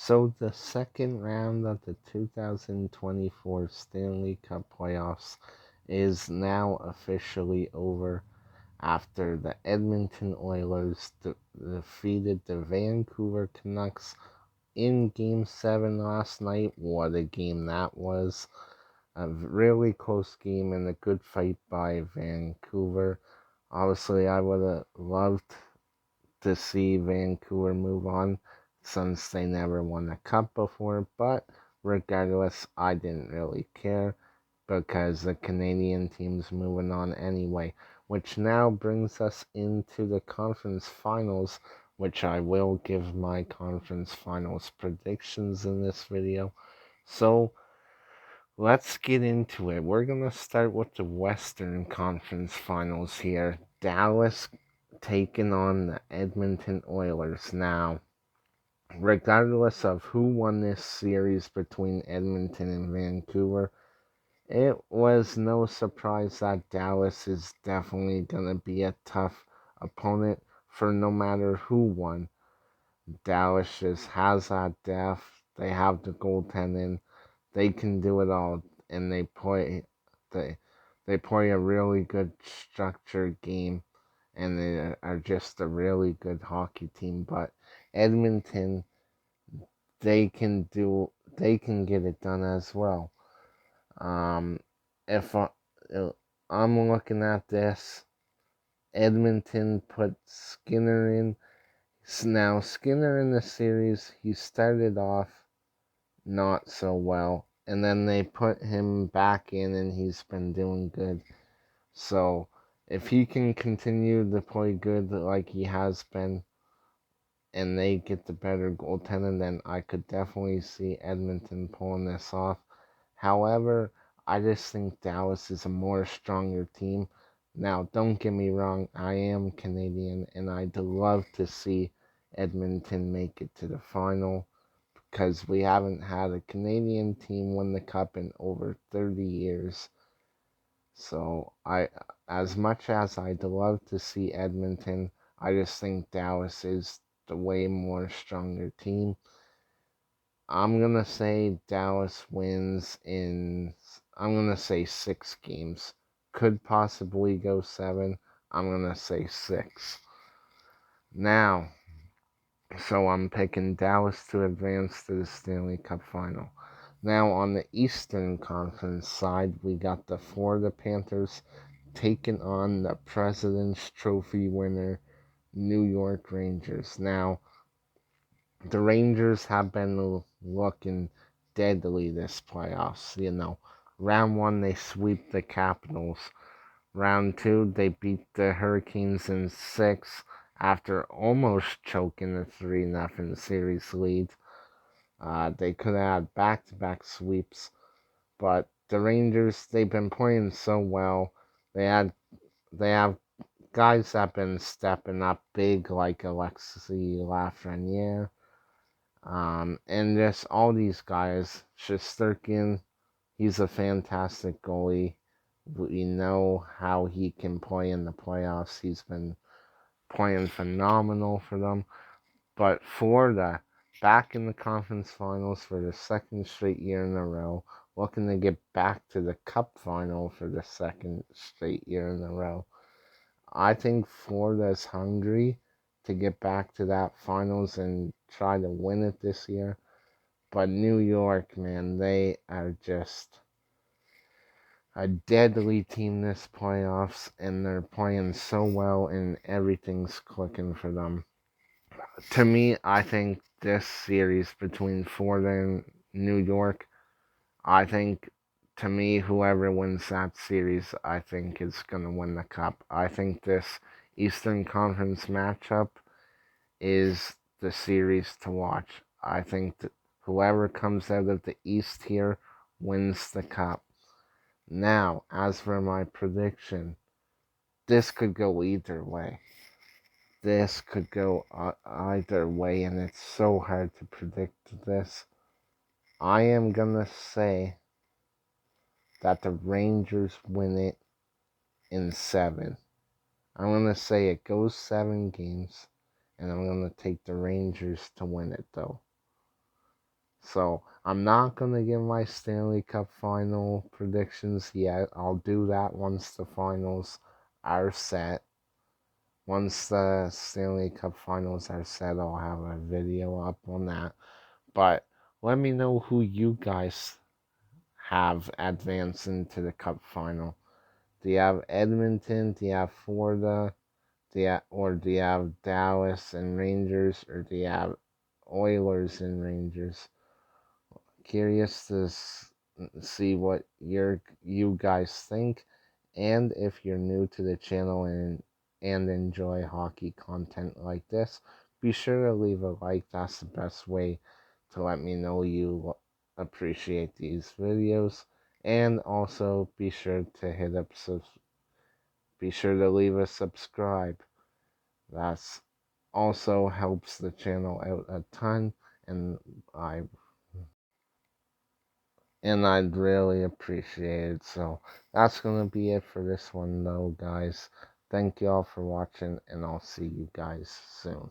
So the second round of the 2024 Stanley Cup playoffs is now officially over after the Edmonton Oilers defeated the Vancouver Canucks in Game 7 last night. What a game that was. A really close game and a good fight by Vancouver. Obviously, I would have loved to see Vancouver move on since they never won a cup before, but regardless, I didn't really care because the Canadian team's moving on anyway, which now brings us into the conference finals, which I will give my conference finals predictions in this video. So let's get into it. We're going to start with the Western Conference Finals here. Dallas taking on the Edmonton Oilers. Now, regardless of who won this series between Edmonton and Vancouver, it was no surprise that Dallas is definitely going to be a tough opponent for no matter who won. Dallas just has that depth. They have the goaltending. They can do it all, and they they play a really good structured game, and they are just a really good hockey team. But Edmonton, they can get it done as well. Um, if I'm looking at this, Edmonton put Skinner in. Now Skinner in the series, he started off not so well, and then they put him back in, and he's been doing good. So if he can continue to play good like he has been, and they get the better goaltender, then I could definitely see Edmonton pulling this off. However, I just think Dallas is a more stronger team. Now, don't get me wrong, I am Canadian, and I'd love to see Edmonton make it to the final because we haven't had a Canadian team win the cup in over 30 years. So as much as I'd love to see Edmonton, I just think Dallas is the way more stronger team. I'm gonna say Dallas wins I'm gonna say 6 games. Could possibly go 7. I'm gonna say 6. Now, so I'm picking Dallas to advance to the Stanley Cup final. Now on the Eastern Conference side, we got the Florida Panthers taking on the President's Trophy winner, New York Rangers. Now, the Rangers have been looking deadly this playoffs. Round 1 they sweep the Capitals. Round 2 they beat the Hurricanes in 6 after almost choking a 3-0 series lead. They could have had back-to-back sweeps, but the Rangers, they've been playing so well. They have guys that have been stepping up big like Alexis Lafreniere. And just all these guys, Shesterkin, he's a fantastic goalie. We know how he can play in the playoffs. He's been playing phenomenal for them. But Florida, back in the conference finals for the second straight year in a row, looking to get back to the cup final for the second straight year in a row. I think Florida is hungry to get back to that finals and try to win it this year. But New York, man, they are just a deadly team this playoffs, and they're playing so well, and everything's clicking for them. To me, I think this series between Florida and New York, I think, to me, whoever wins that series, I think is going to win the cup. I think this Eastern Conference matchup is the series to watch. I think that whoever comes out of the East here wins the cup. Now, as for my prediction, this could go either way. This could go either way, and it's so hard to predict this. I am gonna say that the Rangers win it in 7. I'm gonna say it goes 7 games, and I'm gonna take the Rangers to win it though. So I'm not going to give my Stanley Cup final predictions yet. I'll do that once the finals are set. Once the Stanley Cup finals are set, I'll have a video up on that. But let me know who you guys have advancing to the Cup final. Do you have Edmonton? Do you have Florida? Do you have Dallas and Rangers? Or do you have Oilers and Rangers? Curious to see what you guys think, and if you're new to the channel and enjoy hockey content like this, be sure to leave a like. That's the best way to let me know you appreciate these videos. And also be sure to be sure to leave a subscribe. That's also helps the channel out a ton, and I I'd really appreciate it. So that's gonna be it for this one though, guys. Thank you all for watching, and I'll see you guys soon.